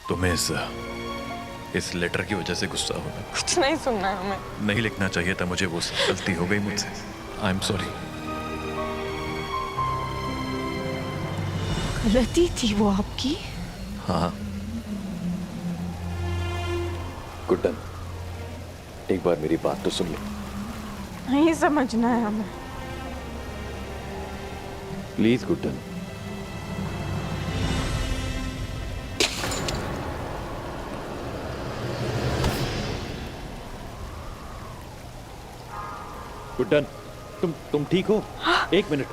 तुम्हें इस लेटर की वजह से गुस्सा होगा? कुछ नहीं सुनना है हमें। नहीं लिखना चाहिए था मुझे, वो गलती हो गई मुझसे। I am sorry. गलती थी वो आपकी? हाँ। गुड्डन, एक बार मेरी बात तो सुन लो। नहीं समझना है हमें। प्लीज गुड्डन। गुड्डन, तुम ठीक हो? हाँ? एक मिनट।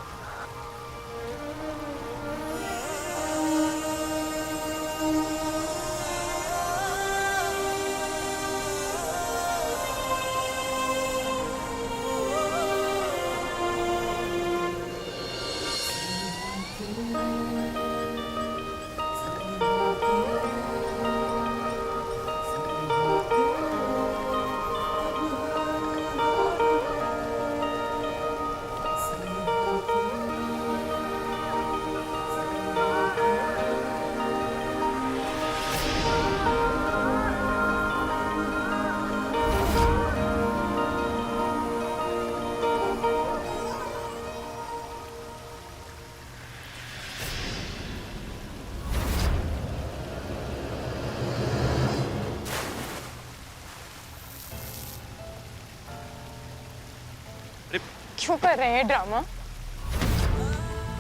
क्यों कर रहे हैं ड्रामा?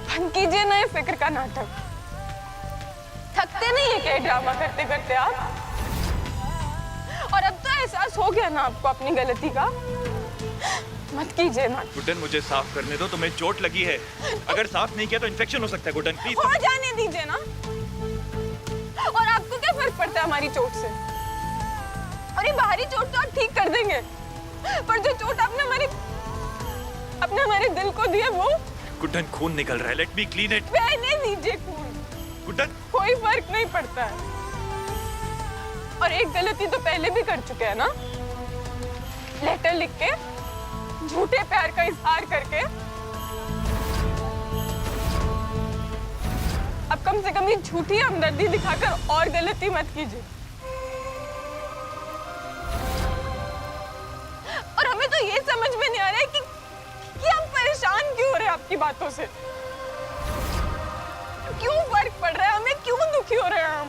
बंद कीजिए ना ये फिक्र का नाटक। थकते नहीं है क्या ड्रामा करते करते आप? और अब तो एहसास हो गया ना आपको अपनी गलती का। मत कीजिए ना। गुड्डन, मुझे साफ करने दो। तुम्हें चोट लगी है, अगर साफ नहीं किया तो इन्फेक्शन हो सकता है। गुड्डन प्लीज। हो जाने दीजिए ना। और आपको क्या फर्क पड़ता है हमारी चोट से? और ये बाहरी चोट तो आप ठीक कर देंगे, पर जो चोट आपने हमारे दिल को दिया वो। गुड्डन, खून निकल रहा है। Let me clean it. बहने दीजिए खून। गुड्डन, कोई फर्क नहीं पड़ता है। और एक गलती तो पहले भी कर चुके हैं ना, लेटर लिख के, झूठे प्यार का इजहार करके। अब कम से कम ये झूठी हमदर्दी दिखाकर और गलती मत कीजिए। और हमें तो ये समझ में नहीं आ रहा है कि हम परेशान क्यों हो रहे हैं आपकी बातों से। क्यों फर्क पड़ रहा है हमें? क्यों दुखी हो रहे हैं हम?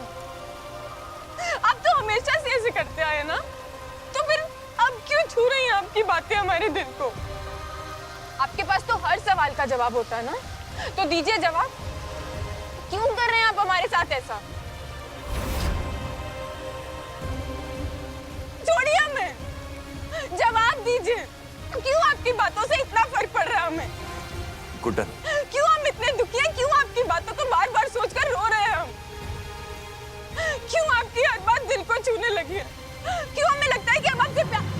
आप तो हमेशा से ऐसे करते आए ना, तो फिर अब क्यों छू रही हैं आपकी बातें हमारे दिल को? आपके पास तो हर सवाल का जवाब होता है ना, तो दीजिए जवाब। क्यों कर रहे हैं आप हमारे साथ ऐसा? छोड़िए हमें, जवाब दीजिए। क्यों आपकी बातों से इतना फर्क पड़ रहा है हमें? गुड्डन, क्यों हम इतने दुखी हैं? क्यों आपकी बातों को बार बार सोचकर रो रहे हैं हम? क्यों आपकी हर बात दिल को छूने लगी है? क्यों हमें लगता है कि हम आपसे प्यार।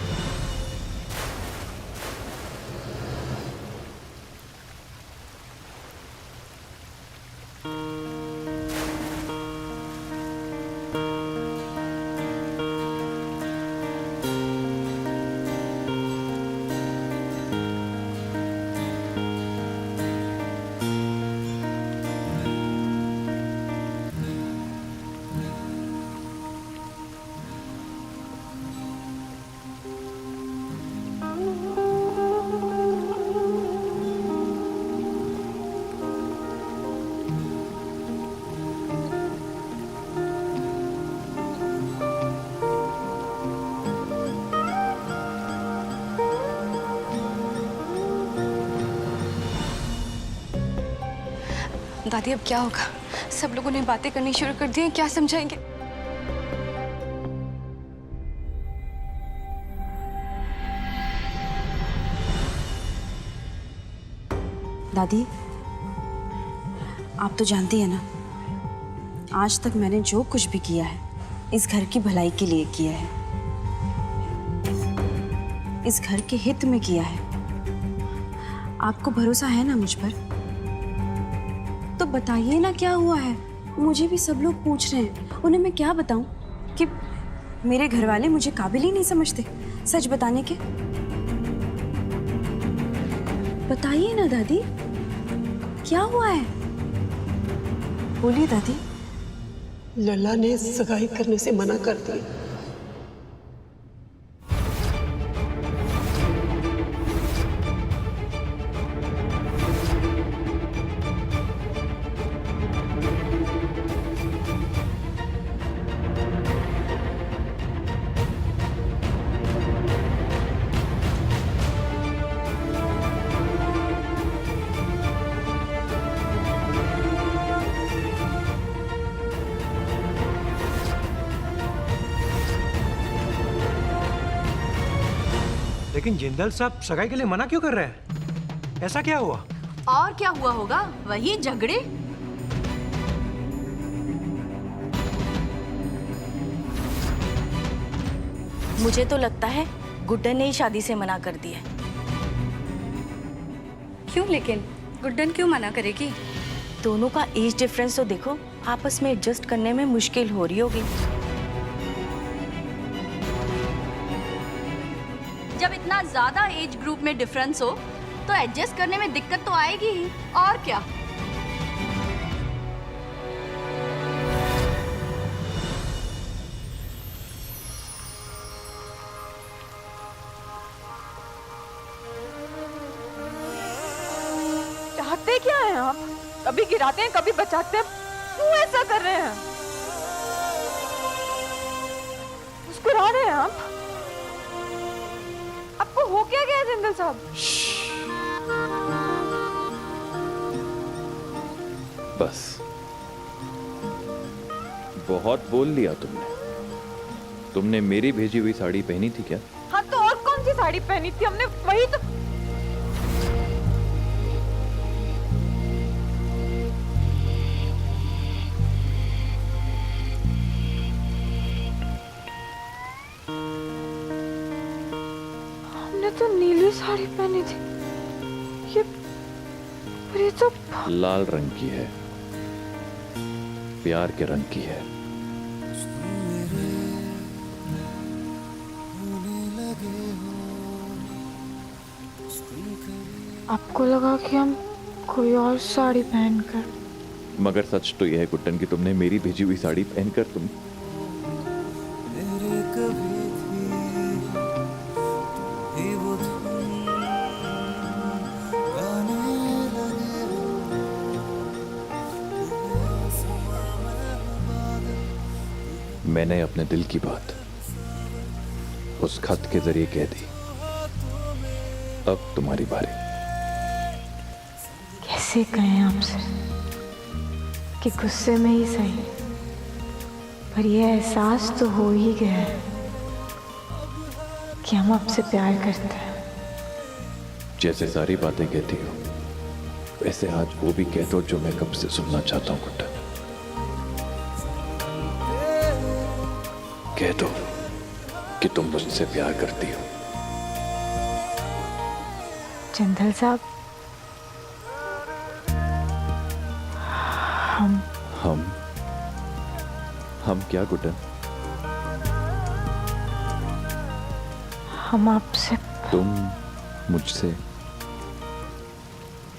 दादी अब क्या होगा? सब लोगों ने बातें करनी शुरू कर दी हैं, क्या समझाएंगे? दादी, आप तो जानती है ना, आज तक मैंने जो कुछ भी किया है इस घर की भलाई के लिए किया है, इस घर के हित में किया है। आपको भरोसा है ना मुझ पर? तो बताइए ना क्या हुआ है। मुझे भी सब लोग पूछ रहे हैं, उन्हें मैं क्या बताऊं कि मेरे घर वाले मुझे काबिल ही नहीं समझते सच बताने के। बताइए ना दादी, क्या हुआ है? बोलिए दादी। लला ने सगाई करने से मना कर दिया। लेकिन जिंदल साहब सगाई के लिए मना क्यों कर रहे हैं? ऐसा क्या हुआ? और क्या हुआ होगा, वही झगड़े। मुझे तो लगता है गुड्डन ने ही शादी से मना कर दिया। क्यों लेकिन? गुड्डन क्यों मना करेगी? दोनों का एज डिफरेंस तो देखो, आपस में एडजस्ट करने में मुश्किल हो रही होगी। जब इतना ज्यादा एज ग्रुप में डिफरेंस हो तो एडजस्ट करने में दिक्कत तो आएगी ही, और क्या। चाहते क्या हैं आप? कभी गिराते हैं, कभी बचाते हैं, क्यों ऐसा कर रहे हैं? मुस्कुरा रहे हैं आप? आपको हो क्या गया जिंदल साहब? बस बहुत बोल लिया तुमने। तुमने मेरी भेजी हुई साड़ी पहनी थी क्या? हाँ, तो और कौन सी साड़ी पहनी थी हमने? वही तो। हमने तो नीली साड़ी पहनी थी। ये तो लाल रंग की है, प्यार के रंग की है। आपको लगा कि हम कोई और साड़ी पहनकर। मगर सच तो यह है गुड्डन कि तुमने मेरी भेजी हुई साड़ी पहनकर तुम मैंने अपने दिल की बात उस खत के जरिए कह दी। अब तुम्हारी बारी। कैसे कहें आपसे कि गुस्से में ही सही, पर यह एहसास तो हो ही गया है कि हम आपसे प्यार करते हैं। जैसे सारी बातें कहती हो वैसे आज वो भी कह दो जो मैं कब से सुनना चाहता हूं गुड्डन। कह दो कि तुम मुझसे प्यार करती हो। जिंदल साहब, हम क्या गुड्डन? हम आपसे। तुम मुझसे?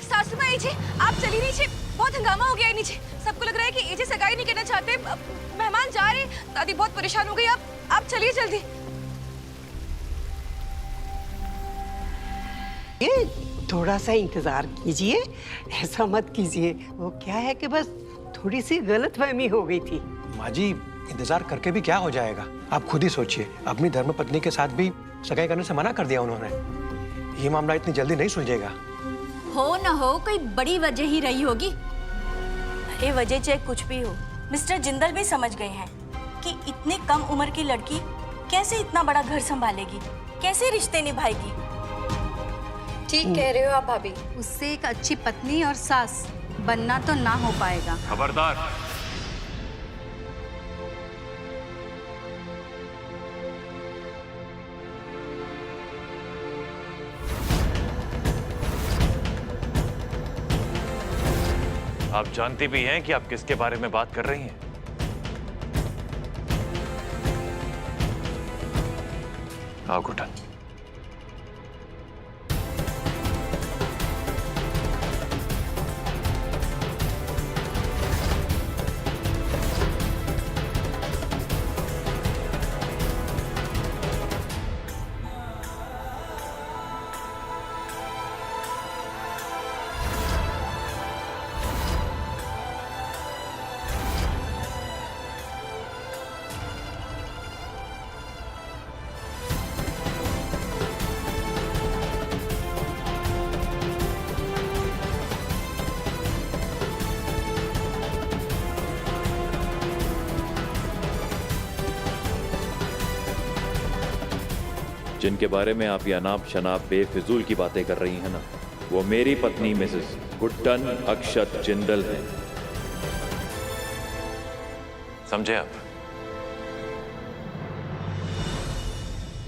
सासू माँ, नीचे आप चली नीचे, बहुत हंगामा हो गया है नीचे। सबको लग रहा है कि एजे सगाई नहीं करना चाहते। मेहमान जा रहे, दादी बहुत परेशान हो गई। आप चलिए जल्दी। ये थोड़ा सा इंतजार कीजिए, ऐसा मत कीजिए। वो क्या है कि बस थोड़ी सी गलतफहमी हो गई थी। माँ जी, इंतजार करके भी क्या हो जाएगा? आप खुद ही सोचिए, अपनी धर्मपत्नी के साथ भी सगाई करने से मना कर दिया उन्होंने। ये मामला इतनी जल्दी नहीं सुलझेगा। हो ना हो, कोई बड़ी वजह ही रही होगी। अरे वजह चाहे कुछ भी हो, मिस्टर जिंदल भी समझ गए हैं कि इतने कम उम्र की लड़की कैसे इतना बड़ा घर संभालेगी, कैसे रिश्ते निभाएगी। ठीक कह रहे हो आप भाभी। उससे एक अच्छी पत्नी और सास बनना तो ना हो पाएगा। खबरदार। आप जानती भी हैं कि आप किसके बारे में बात कर रही हैं? आओ गुड्डन। जिनके बारे में आप ये अनाप शनाप बेफिजूल की बातें कर रही हैं ना, वो मेरी पत्नी मिसेस गुड्डन अक्षत जिंदल है। समझे आप?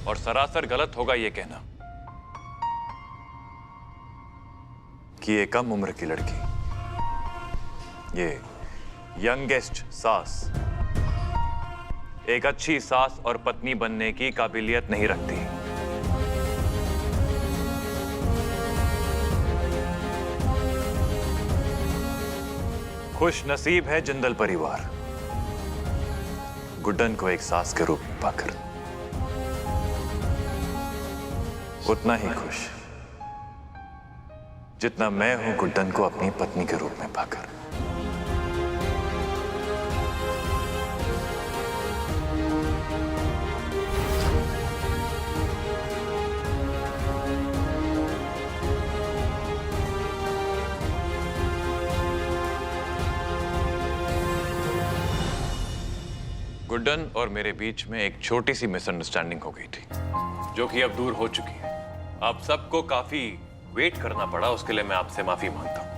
और सरासर गलत होगा ये कहना कि ये कम उम्र की लड़की, ये यंगेस्ट सास, एक अच्छी सास और पत्नी बनने की काबिलियत नहीं रखती। खुश नसीब है जिंदल परिवार गुड्डन को एक सास के रूप में पाकर। उतना ही खुश जितना मैं हूं गुड्डन को अपनी पत्नी के रूप में पाकर। गुड्डन और मेरे बीच में एक छोटी सी मिसअंडरस्टैंडिंग हो गई थी, जो कि अब दूर हो चुकी है। आप सबको काफी वेट करना पड़ा, उसके लिए मैं आपसे माफी मांगता हूं,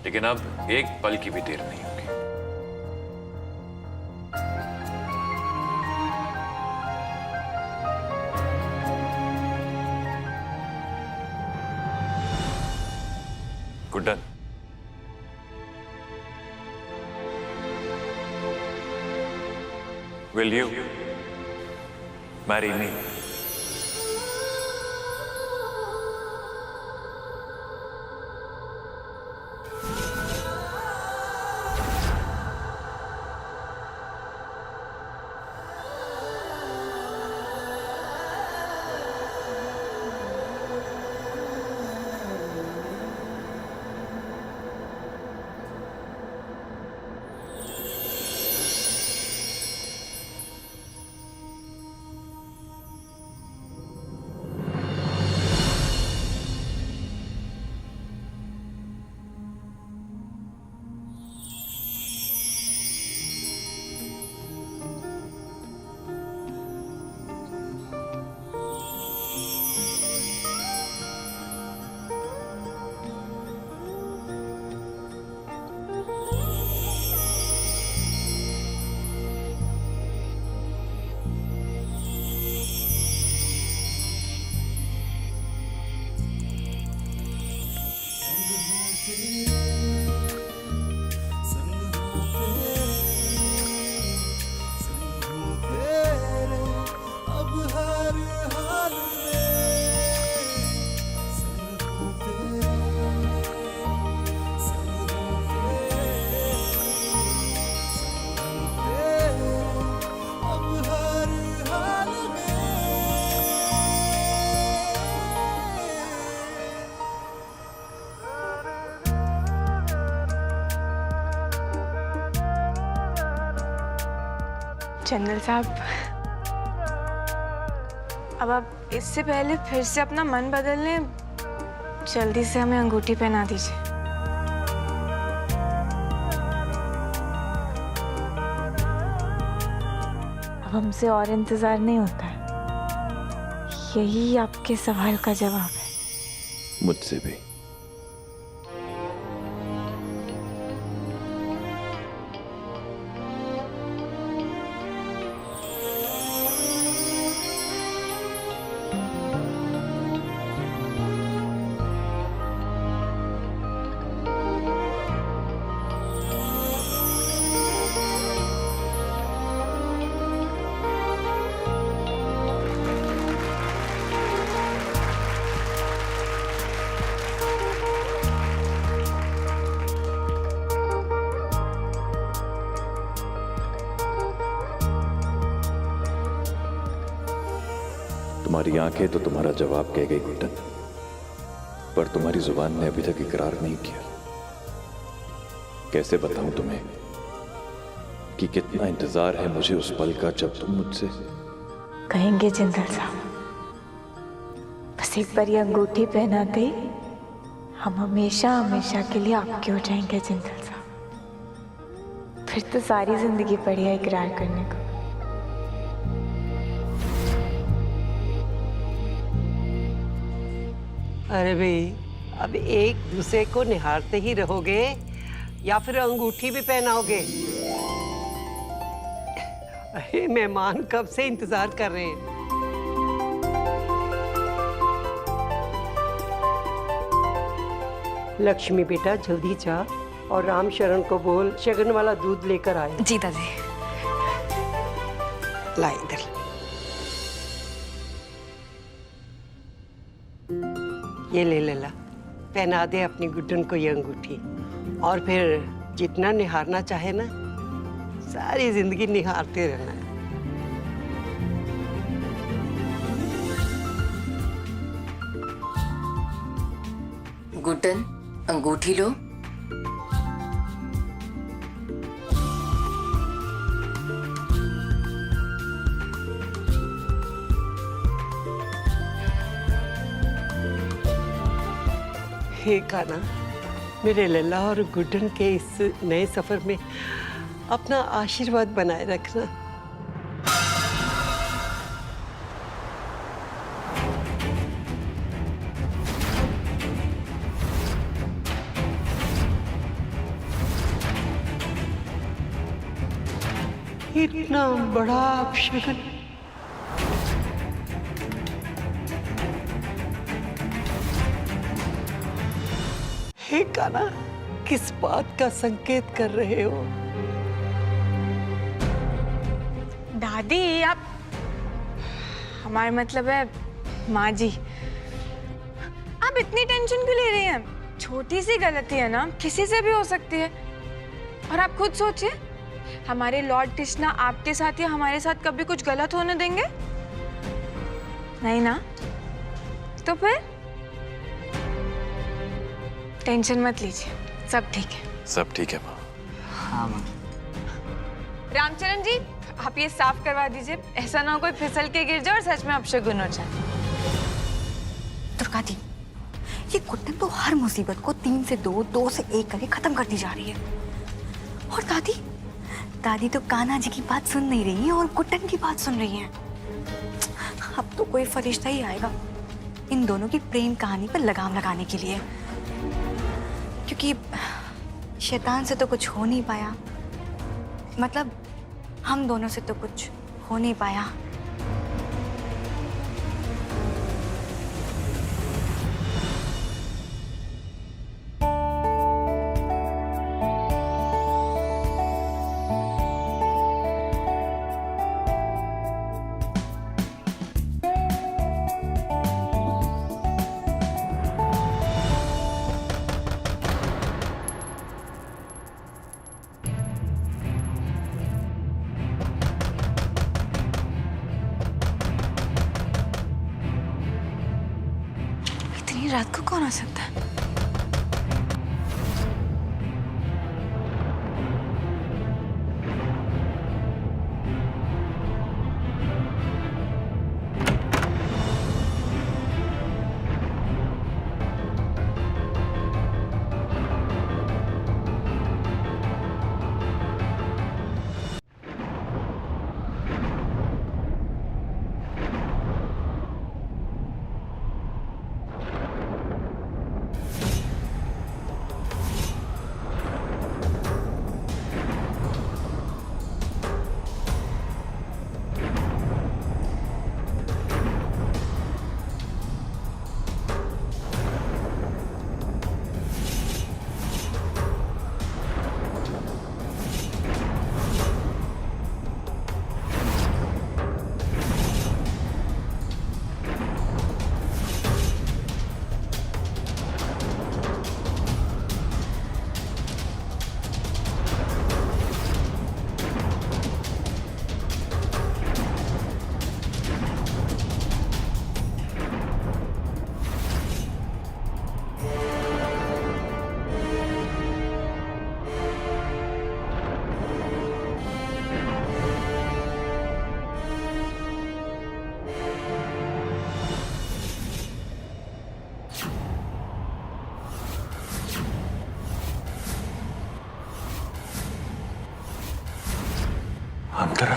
लेकिन अब एक पल की भी देर नहीं होगी। Guddan, will you marry me? General साहब, अब आप इससे पहले फिर से अपना मन बदल लें, जल्दी से हमें अंगूठी पहना दीजिए। अब हमसे और इंतजार नहीं होता है, यही आपके सवाल का जवाब है। मुझसे भी। तुम्हारी आंखें तो तुम्हारा जवाब कह गई गुड्डन, पर तुम्हारी जुबान ने अभी तक इकरार नहीं किया। कैसे बताऊं तुम्हें कि कितना इंतजार है मुझे उस पल का जब तुम मुझसे कहेंगे जिंदल साहब, बस एक बार ये अंगूठी पहनाते ही हम हमेशा हमेशा के लिए आपके हो जाएंगे जिंदल साहब। फिर तो सारी जिंदगी पड़ी है इकरार करने को। अरे भाई, अब एक दूसरे को निहारते ही रहोगे या फिर अंगूठी भी पहनाओगे? अरे मेहमान कब से इंतजार कर रहे हैं। लक्ष्मी बेटा जल्दी जा और राम शरण को बोल शगन वाला दूध लेकर आए। जी दादी। ला इधर। ये ले लेला, पहना दे अपनी गुड्डन को ये अंगूठी, और फिर जितना निहारना चाहे ना, सारी जिंदगी निहारते रहना है। गुड्डन, अंगूठी लो। हे काना, मेरे लल्ला और गुड्डन के इस नए सफर में अपना आशीर्वाद बनाए रखना। इतना बड़ा अपशगन। हे काना, किस बात का संकेत कर रहे हो? दादी, आप हमारा मतलब है माँ जी, आप इतनी टेंशन क्यों ले रही हैं? छोटी सी गलती है ना, किसी से भी हो सकती है। और आप खुद सोचिए, हमारे लॉर्ड कृष्णा आपके साथ या हमारे साथ कभी कुछ गलत होने देंगे? नहीं ना? तो फिर टेंशन मत लीजिए, सब ठीक है। सब ठीक है माँ। हाँ माँ। रामचरण जी, आप ये साफ करवा दीजिए, ऐसा ना हो कोई फिसल के गिर जाए और सच में अपशगुन हो जाए। दुर्गा दी, ये गुड्डन तो हर मुसीबत को 3 से 2, 2 से 1 करके खत्म करती जा रही है। और दादी तो कान्हा जी की बात सुन नहीं रही है और गुड्डन की बात सुन रही है। अब तो कोई फरिश्ता ही आएगा इन दोनों की प्रेम कहानी पर लगाम लगाने के लिए, क्योंकि शैतान से तो कुछ हो नहीं पाया, मतलब हम दोनों से तो कुछ हो नहीं पाया। इतनी रात को कौन आ सकता है? अंतरा,